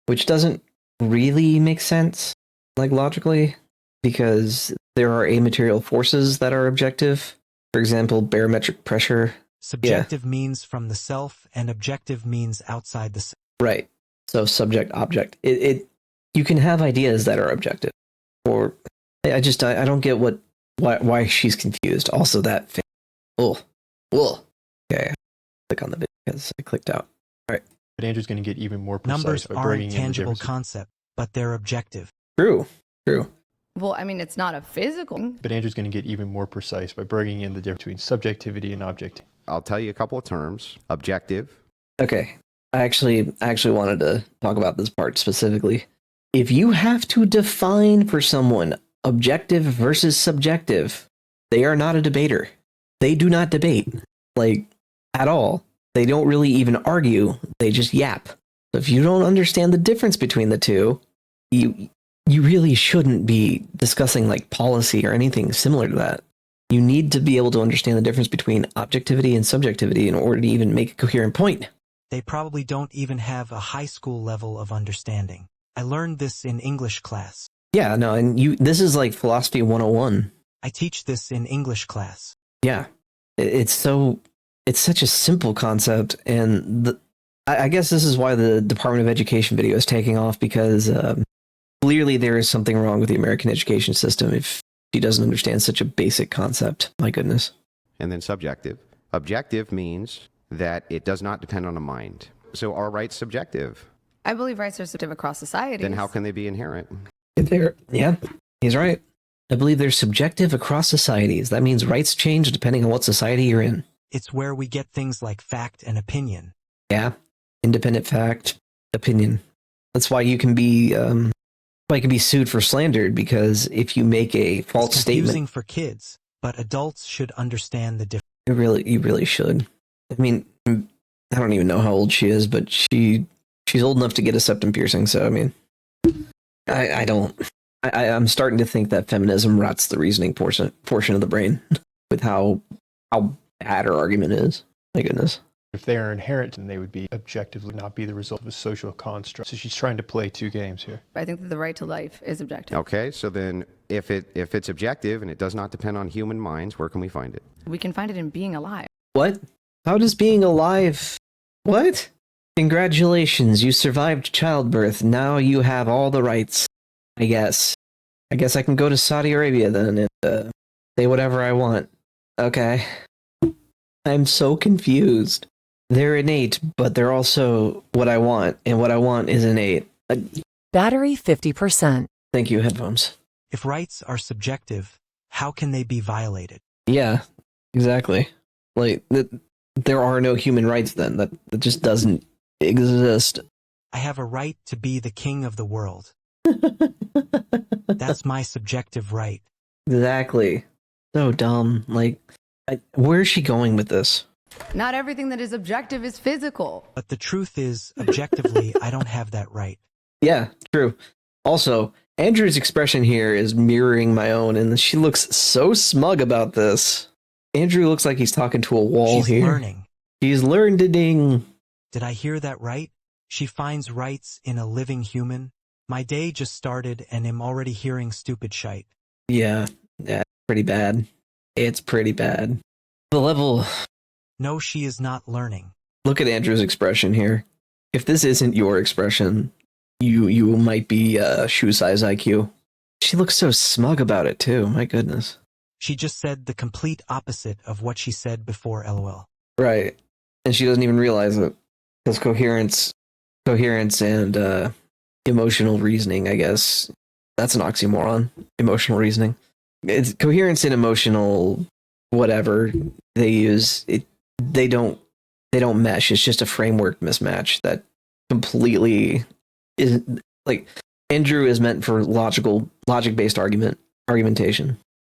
which doesn't really make sense, like logically, because there are amaterial forces that are objective. For example, barometric pressure. Subjective means from the self, and objective means outside the self. Right. So subject, object. You can have ideas that are objective, or I don't get why she's confused. Also, that. Okay. Click on the bit because I clicked out. All right. But Andrew's going to get even more precise Numbers by aren't bringing in the tangible difference. concept, but they're objective. True. Well, I mean, it's not a physical. But Andrew's going to get even more precise by bringing in the difference between subjectivity and objectivity. I'll tell you a couple of terms. Objective. Okay. I actually wanted to talk about this part specifically. If you have to define for someone objective versus subjective, they are not a debater. They do not debate, like, at all. They don't really even argue. They just yap. So if you don't understand the difference between the two, you really shouldn't be discussing like policy or anything similar to that. You need to be able to understand the difference between objectivity and subjectivity in order to even make a coherent point. They probably don't even have a high school level of understanding. I learned this in English class. Yeah, no, and this is like philosophy 101. I teach this in English class. Yeah. It's such a simple concept, and I guess this is why the Department of Education video is taking off, because clearly there is something wrong with the American education system if she doesn't understand such a basic concept. My goodness. And then subjective. Objective means that it does not depend on a mind. So are rights subjective? I believe rights are subjective across society. Then how can they be inherent? Yeah, he's right. I believe they're subjective across societies. That means rights change depending on what society you're in. It's where we get things like fact and opinion. Yeah, independent fact, opinion. That's why you can be sued for slander, because if you make a false It's confusing statement, for kids, but adults should understand the difference. you really should. I mean, I don't even know how old she is, but she's old enough to get a septum piercing. So I mean, I'm starting to think that feminism rots the reasoning portion of the brain with how bad her argument is. My goodness. If they are inherent, then they would be objectively not be the result of a social construct. So she's trying to play two games here. I think that the right to life is objective. Okay, so then if it's objective and it does not depend on human minds, where can we find it? We can find it in being alive. What? How does being alive? What? Congratulations, you survived childbirth. Now you have all the rights. I guess I can go to Saudi Arabia then and say whatever I want. Okay. I'm so confused. They're innate, but they're also what I want, and what I want is innate. Battery 50%. Thank you, headphones. If rights are subjective, how can they be violated? Yeah, exactly. Like, there are no human rights then. That just doesn't exist. I have a right to be the king of the world. That's my subjective right. Exactly. So dumb. Like, where is she going with this? Not everything that is objective is physical. But the truth is, objectively, I don't have that right. Yeah, true. Also, Andrew's expression here is mirroring my own, and she looks so smug about this. Andrew looks like he's talking to a wall She's here. learning. He's learning. Did I hear that right? She finds rights in a living human? My day just started and I'm already hearing stupid shite. Yeah, pretty bad. It's pretty bad. The level... No, she is not learning. Look at Andrew's expression here. If this isn't your expression, you might be shoe size IQ. She looks so smug about it too. My goodness. She just said the complete opposite of what she said before, LOL. Right. And she doesn't even realize it. Because coherence and emotional reasoning, I guess. That's an oxymoron. Emotional reasoning. It's coherence and emotional whatever they use. They don't mesh. It's just a framework mismatch that completely is like Andrew is meant for logic-based argumentation.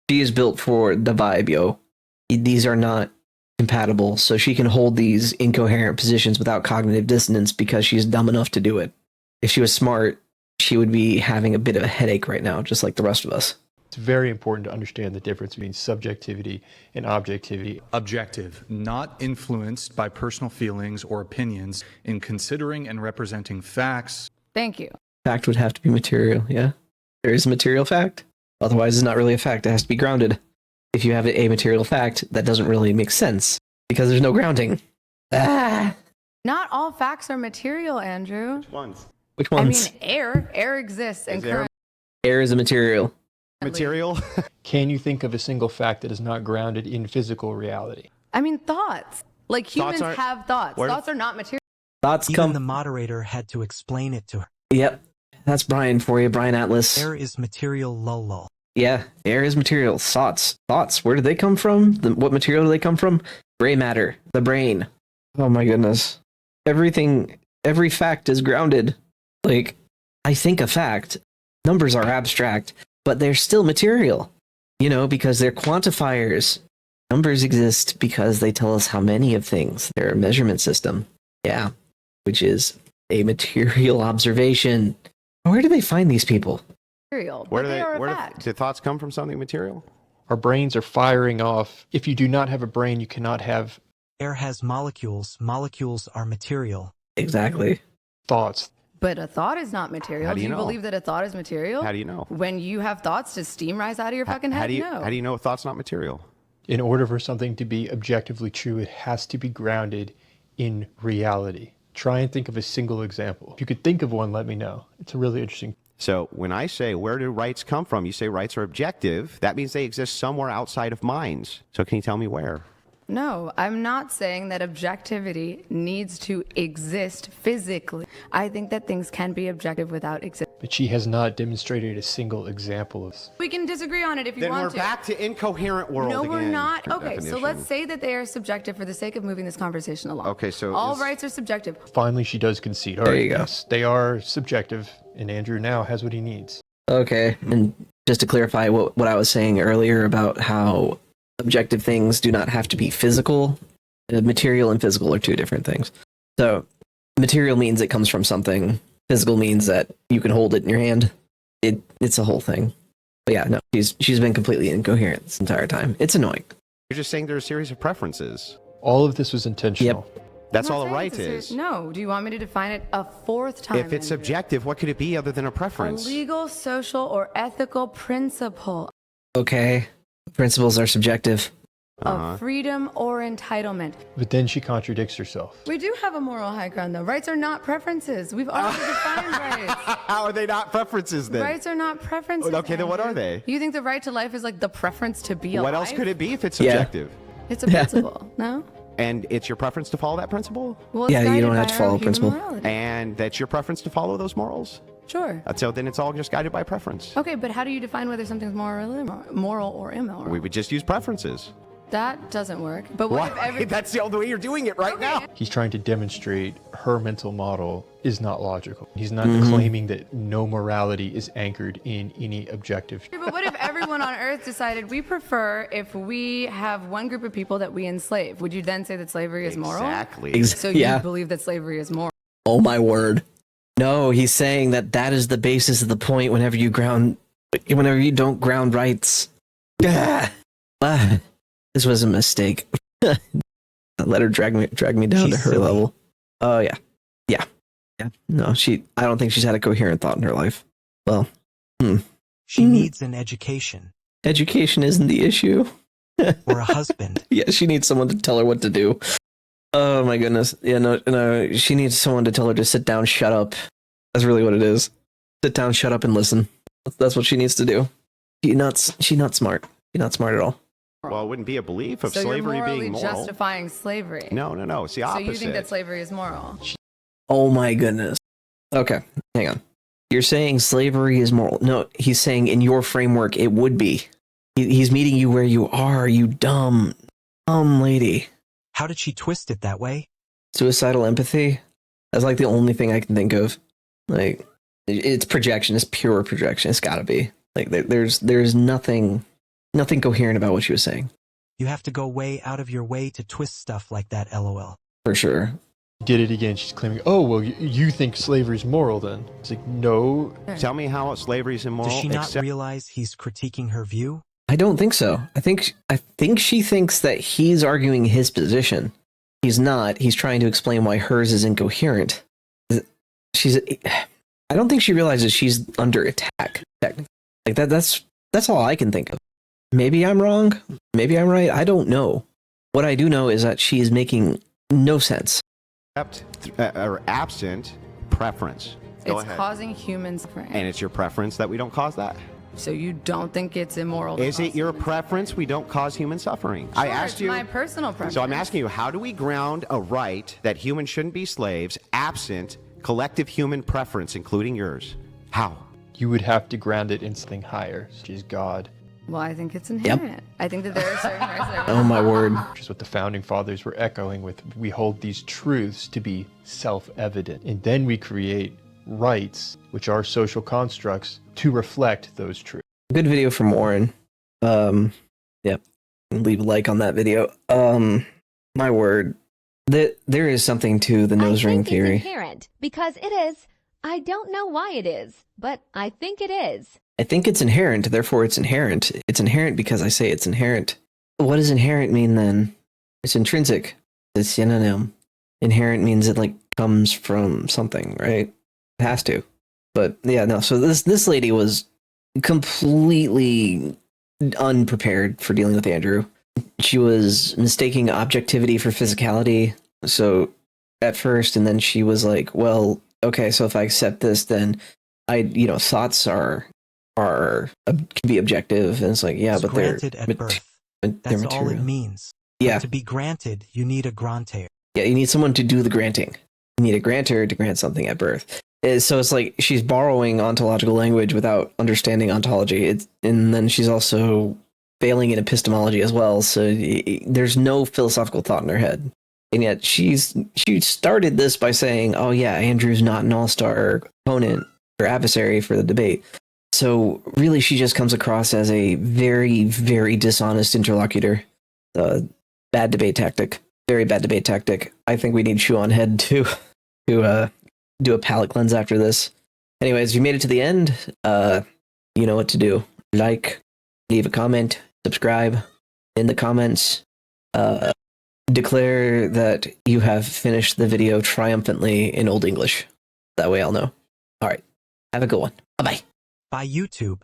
She is built for the vibe, yo. These are not compatible, so she can hold these incoherent positions without cognitive dissonance because she's dumb enough to do it. If she was smart, she would be having a bit of a headache right now, just like the rest of us. It's very important to understand the difference between subjectivity and objectivity. Objective, not influenced by personal feelings or opinions in considering and representing facts. Thank you. Fact would have to be material, yeah? There is a material fact. Otherwise, it's not really a fact. It has to be grounded. If you have a material fact, that doesn't really make sense because there's no grounding. Ah! Not all facts are material, Andrew. Which ones? I mean, air exists and current. Air is a material. Material? Can you think of a single fact that is not grounded in physical reality? I mean, thoughts. Like humans aren't- have thoughts. Thoughts are not material. Thoughts Even come. the moderator had to explain it to her. Yep. That's Brian for you, Brian Atlas. Air is material, lol. Yeah, air is material. Thoughts. Where do they come from? What material do they come from? Gray matter. The brain. Oh my goodness. Every fact is grounded. Like, I think a fact. Numbers are abstract, but they're still material. You know, because they're quantifiers. Numbers exist because they tell us how many of things. They're a measurement system. Yeah. Which is a material observation. Where do they find these people? Material. Where But do they are a where fact. do thoughts come from something material? Our brains are firing off. If you do not have a brain, you cannot have Air has molecules. Molecules are material. Exactly. thoughts. But a thought is not material. How do you know? Believe that a thought is material? How do you know? When you have thoughts, does steam rise out of your fucking head? How do you know a thought's not material? In order for something to be objectively true, it has to be grounded in reality. Try and think of a single example. If you could think of one, let me know. It's a really interesting. So when I say, where do rights come from? You say rights are objective. That means they exist somewhere outside of minds. So can you tell me where? No, I'm not saying that objectivity needs to exist physically. I think that things can be objective without existing. But she has not demonstrated a single example of. We can disagree on it if you Then want we're to. back to incoherent world No, again. we're not. Your Okay, so definition. let's say that they are subjective for the sake of moving this conversation along. Okay, so all is- rights are subjective. Finally, she does concede. All There right, you go. yes, they are subjective, and Andrew now has what he needs. Okay. And just to clarify what I was saying earlier about how objective things do not have to be physical, material and physical are two different things. So material means it comes from something. Physical means that you can hold it in your hand. It's a whole thing. But yeah, no, she's been completely incoherent this entire time. It's annoying. You're just saying there's a series of preferences. All of this was intentional. That's I'm not all a saying right it's a serious- is. No, do you want me to define it a fourth time? If it's Andrew? subjective, what could it be other than a A preference? legal, social, or ethical principle Okay. Principles are subjective. Uh-huh. of freedom or entitlement. But then she contradicts herself. We do have a moral high ground, though. Rights are not preferences. We've already defined rights. How are they not preferences then? Rights are not preferences. Okay, then what Andrew. are they? You think the right to life is like the preference to be alive? What else could it be if it's Yeah. subjective? It's a principle, no? And it's your preference to follow that principle? Well, it's Yeah, you guided don't have by to our follow human principle. morality. And that's your preference to follow those morals? Sure. So then it's all just guided by preference. Okay, but how do you define whether something's moral or immoral? We would just use preferences. That doesn't work. But what if every... That's the only way you're doing it right now. He's trying to demonstrate her mental model is not logical. He's not Mm-hmm. claiming that no morality is anchored in any objective. But what if everyone on Earth decided we prefer if we have one group of people that we enslave? Would you then say that slavery is moral? Exactly. So yeah. you believe that slavery is moral? Oh my word. No, he's saying that is the basis of the point whenever you don't ground rights. This was a mistake. Let her drag me down She's to her silly. level. Oh yeah. No, I don't think she's had a coherent thought in her life. Well, She needs an education education isn't the issue. or a husband. Yeah, she needs someone to tell her what to do. Oh my goodness. Yeah, no, she needs someone to tell her to sit down, shut up. That's really what it is. Sit down, shut up, and listen. That's what she needs to do. She's not smart. She's not smart at all. Well, it wouldn't be a belief of So slavery you're morally being moral. justifying slavery. No. It's the So opposite. you think that slavery is moral? Oh my goodness. Okay, hang on. You're saying slavery is moral. No, he's saying in your framework it would be. He's meeting you where you are, you dumb lady. How did she twist it that way? Suicidal empathy? That's like the only thing I can think of. Like, it's projection. It's pure projection. It's gotta be. Like, there's nothing coherent about what she was saying. You have to go way out of your way to twist stuff like that, LOL. For sure. Did it again. She's claiming, oh, well, you think slavery is moral then? It's like, no. Tell me how slavery is immoral. Does she not except- realize he's critiquing her view? I don't think so. I think she thinks that he's arguing his position. He's not. He's trying to explain why hers is incoherent. I don't think she realizes she's under attack. Technically, like that's all I can think of. Maybe I'm wrong. Maybe I'm right. I don't know. What I do know is that she is making no sense. or absent preference. Go It's ahead. causing human suffering. And it's your preference that we don't cause that? So you don't think it's immoral? to Is it cause your human preference we don't cause human suffering? I Sure, asked it's you. my personal preference. So I'm asking you, how do we ground a right that humans shouldn't be slaves absent collective human preference, including yours? How? You would have to ground it in something higher, which is God, Well, I think it's inherent. I think that there are certain rights that are Oh my word. which is what the founding fathers were echoing with. We hold these truths to be self-evident, and then we create rights, which are social constructs, to reflect those truths. Good video from Warren. Yep. Leave a like on that video. My word. There is something to the nose I ring think theory. it's inherent because it is. I don't know why it is, but I think it is. I think it's inherent, therefore it's inherent. It's inherent because I say it's inherent. What does inherent mean then? It's intrinsic. It's synonym. Inherent means it like comes from something, right? It has to. But yeah, no. So this lady was completely unprepared for dealing with Andrew. She was mistaking objectivity for physicality. So at first, and then she was like, well, okay, so if I accept this, then thoughts can be objective. And it's like, yeah, but they're granted at birth. they're That's all it material. means. Yeah. But to be granted, you need a grantor. Yeah, you need someone to do the granting. You need a grantor to grant something at birth. So it's like she's borrowing ontological language without understanding ontology. And then she's also failing in epistemology as well. So there's no philosophical thought in her head. And yet she started this by saying, oh yeah, Andrew's not an all-star opponent or adversary for the debate. So really she just comes across as a very, very dishonest interlocutor. Bad debate tactic. Very bad debate tactic. I think we need Chew on Head to do a palate cleanse after this. Anyways, if you made it to the end, you know what to do. Like, leave a comment, subscribe. In the comments, declare that you have finished the video triumphantly in Old English. That way I'll know. All right. Have a good one. Bye-bye. By YouTube.